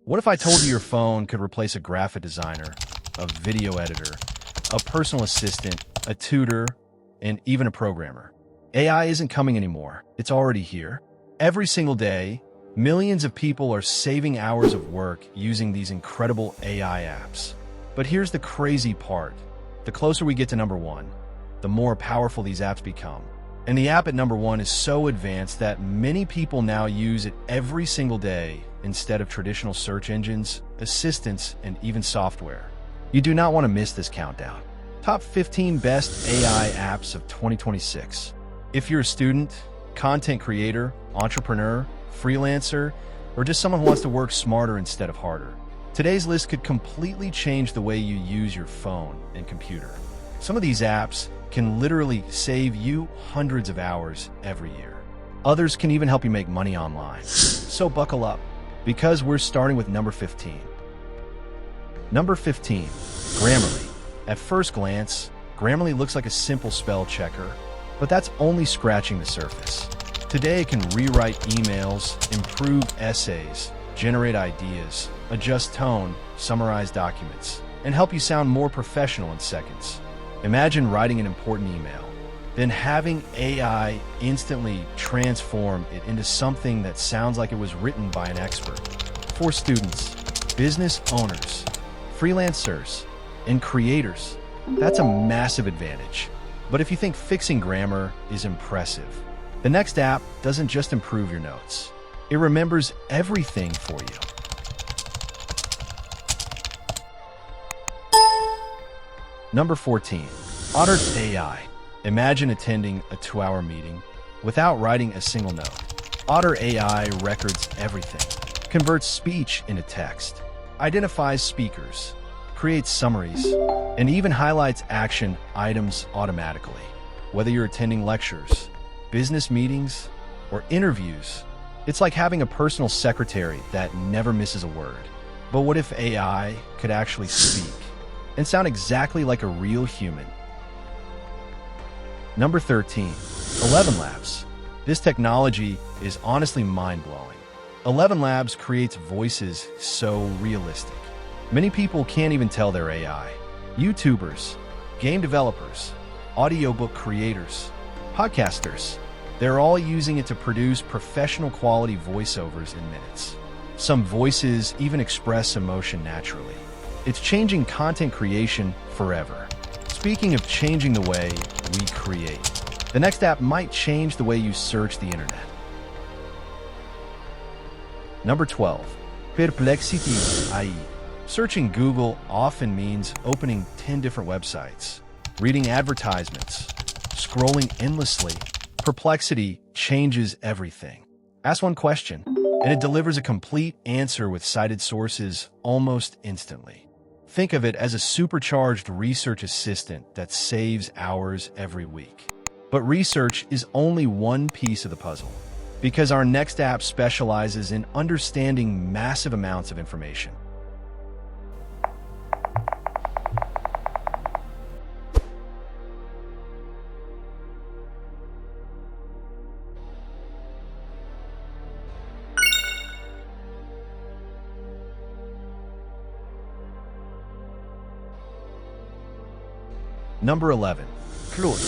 What if I told you your phone could replace a graphic designer, a video editor, a personal assistant, a tutor, and even a programmer? AI isn't coming anymore. It's already here. Every single day, millions of people are saving hours of work using these incredible AI apps. But here's the crazy part. The closer we get to number one, the more powerful these apps become. And the app at number one is so advanced that many people now use it every single day instead of traditional search engines, assistants, and even software. You do not want to miss this countdown. Top 15 best AI apps of 2026. If you're a student, content creator, entrepreneur, freelancer, or just someone who wants to work smarter instead of harder, today's list could completely change the way you use your phone and computer. Some of these apps can literally save you hundreds of hours every year. Others can even help you make money online. So buckle up, because we're starting with number 15. Number 15, Grammarly. At first glance, Grammarly looks like a simple spell checker, but that's only scratching the surface. Today it can rewrite emails, improve essays, generate ideas, adjust tone, summarize documents, and help you sound more professional in seconds. Imagine writing an important email, then having AI instantly transform it into something that sounds like it was written by an expert. For students, business owners, freelancers, and creators, that's a massive advantage. But if you think fixing grammar is impressive, the next app doesn't just improve your notes. It remembers everything for you. Number 14, Otter AI. Imagine attending a 2-hour meeting without writing a single note. Otter AI records everything, converts speech into text, identifies speakers, creates summaries, and even highlights action items automatically. Whether you're attending lectures, business meetings, or interviews, it's like having a personal secretary that never misses a word. But what if AI could actually speak and sound exactly like a real human? Number 13, 11 Labs. This technology is honestly mind-blowing. 11 Labs creates voices so realistic. Many people can't even tell they're AI. YouTubers, game developers, audiobook creators, podcasters, they're all using it to produce professional quality voiceovers in minutes. Some voices even express emotion naturally. It's changing content creation forever. Speaking of changing the way we create, the next app might change the way you search the internet. Number 12, Perplexity AI. Searching Google often means opening 10 different websites, reading advertisements, scrolling endlessly. Perplexity changes everything. Ask one question, and it delivers a complete answer with cited sources almost instantly. Think of it as a supercharged research assistant that saves hours every week. But research is only one piece of the puzzle, because our next app specializes in understanding massive amounts of information. Number 11, Claude.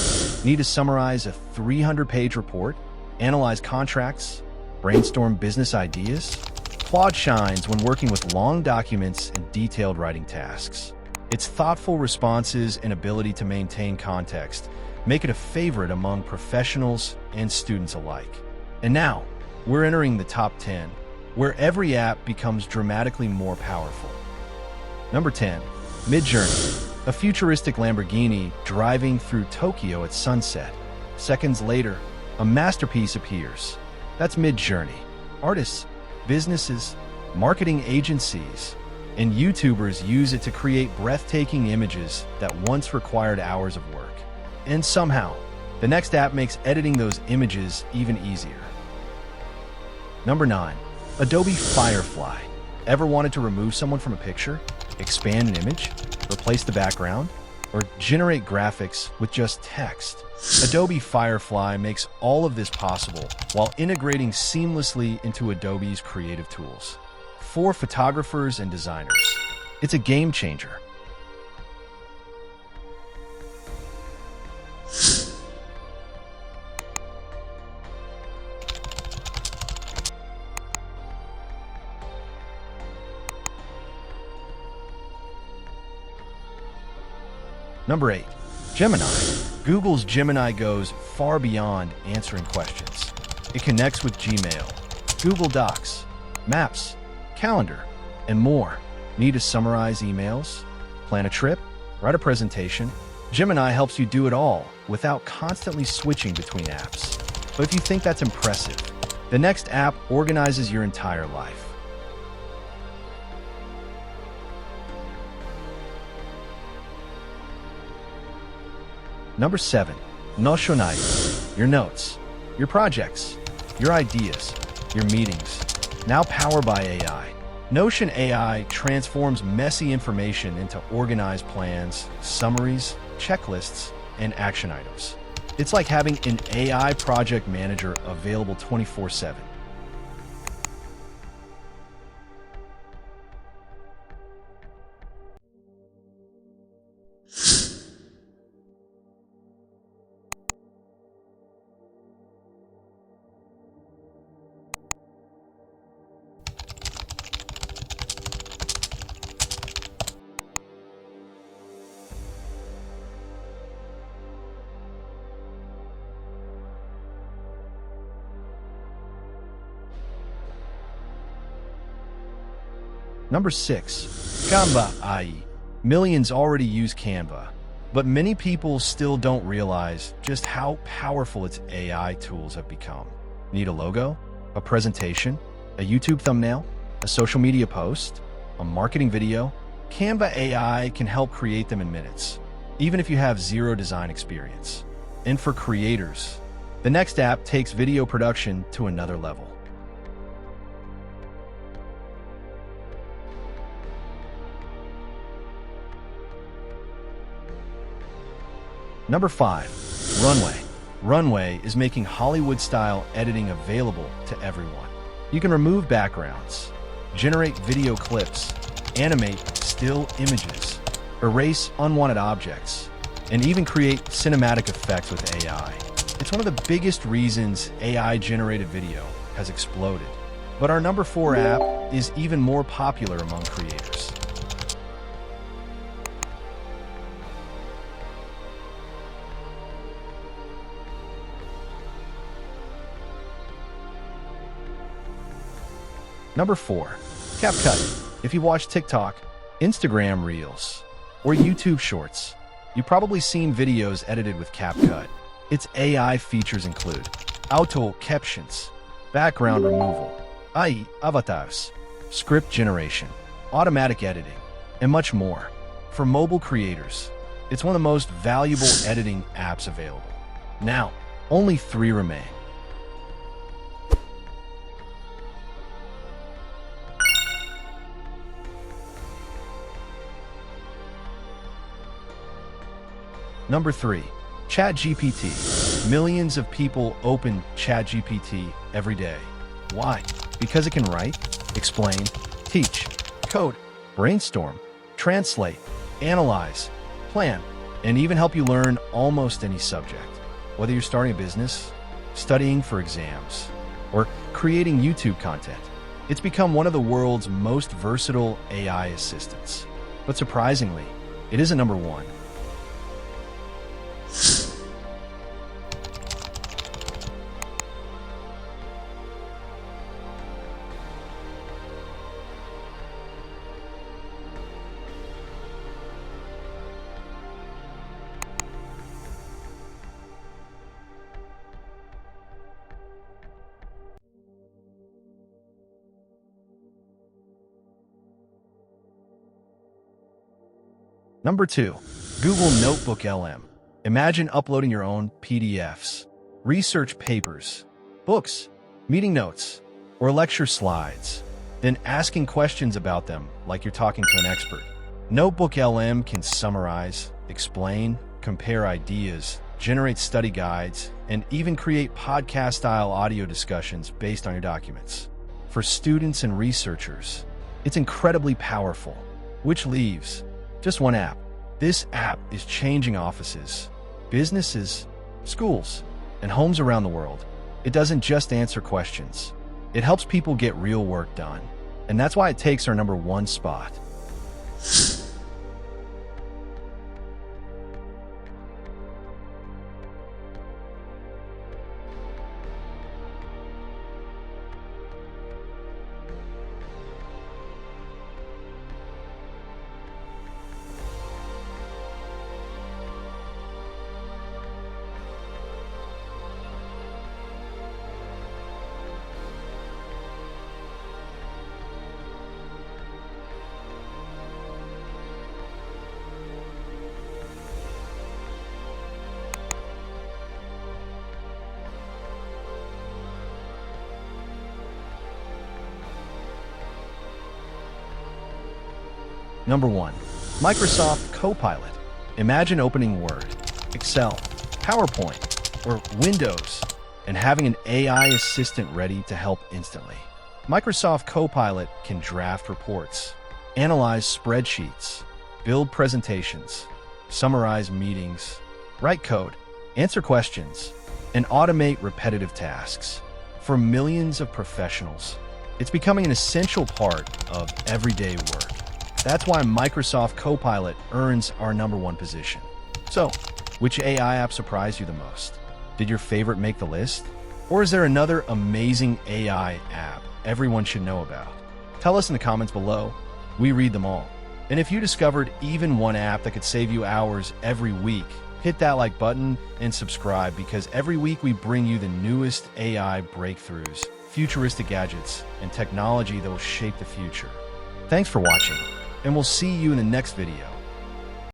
Need to summarize a 300-page report, analyze contracts, brainstorm business ideas? Claude shines when working with long documents and detailed writing tasks. Its thoughtful responses and ability to maintain context make it a favorite among professionals and students alike. And now, we're entering the top 10, where every app becomes dramatically more powerful. Number 10, Midjourney. A futuristic Lamborghini driving through Tokyo at sunset. Seconds later, a masterpiece appears. That's Midjourney. Artists, businesses, marketing agencies, and YouTubers use it to create breathtaking images that once required hours of work. And somehow, the next app makes editing those images even easier. Number 9, Adobe Firefly. Ever wanted to remove someone from a picture, expand an image, replace the background, or generate graphics with just text? Adobe Firefly makes all of this possible while integrating seamlessly into Adobe's creative tools. for photographers and designers. It's a game changer. Number 8. Gemini. Google's Gemini goes far beyond answering questions. It connects with Gmail, Google Docs, Maps, Calendar, and more. Need to summarize emails, plan a trip, write a presentation? Gemini helps you do it all without constantly switching between apps. But if you think that's impressive, the next app organizes your entire life. Number 7. Notion. Your notes, your projects, your ideas, your meetings, now powered by AI. Notion AI transforms messy information into organized plans, summaries, checklists, and action items. It's like having an AI project manager available 24/7. Number 6. Canva AI. Millions already use Canva, but many people still don't realize just how powerful its AI tools have become. Need a logo, a presentation, a YouTube thumbnail, a social media post, a marketing video? Canva AI can help create them in minutes, even if you have zero design experience. And for creators, the next app takes video production to another level. Number 5. Runway. Runway is making Hollywood-style editing available to everyone. You can remove backgrounds, generate video clips, animate still images, erase unwanted objects, and even create cinematic effects with AI. It's one of the biggest reasons AI-generated video has exploded. But our number 4 app is even more popular among creators. Number 4. CapCut. If you watch TikTok, Instagram Reels, or YouTube Shorts, you've probably seen videos edited with CapCut. Its AI features include auto captions, background removal, AI avatars, script generation, automatic editing, and much more. For mobile creators, it's one of the most valuable editing apps available. Now, only 3 remain. Number 3. ChatGPT. Millions of people open ChatGPT every day. Why? Because it can write, explain, teach, code, brainstorm, translate, analyze, plan, and even help you learn almost any subject. Whether you're starting a business, studying for exams, or creating YouTube content, it's become one of the world's most versatile AI assistants. But surprisingly, it isn't number 1. Number 2. Google Notebook LM. Imagine uploading your own PDFs, research papers, books, meeting notes, or lecture slides, then asking questions about them like you're talking to an expert. Notebook LM can summarize, explain, compare ideas, generate study guides, and even create podcast-style audio discussions based on your documents. For students and researchers, It's incredibly powerful, which leaves just one app. This app is changing offices, businesses, schools, and homes around the world. It doesn't just answer questions. It helps people get real work done. And that's why it takes our number one spot. Number 1. Microsoft Copilot. Imagine opening Word, Excel, PowerPoint, or Windows and having an AI assistant ready to help instantly. Microsoft Copilot can draft reports, analyze spreadsheets, build presentations, summarize meetings, write code, answer questions, and automate repetitive tasks. For millions of professionals, it's becoming an essential part of everyday work. That's why Microsoft Copilot earns our number one position. So, which AI app surprised you the most? Did your favorite make the list? Or is there another amazing AI app everyone should know about? Tell us in the comments below. We read them all. And if you discovered even one app that could save you hours every week, hit that like button and subscribe, because every week we bring you the newest AI breakthroughs, futuristic gadgets, and technology that will shape the future. Thanks for watching, and we'll see you in the next video.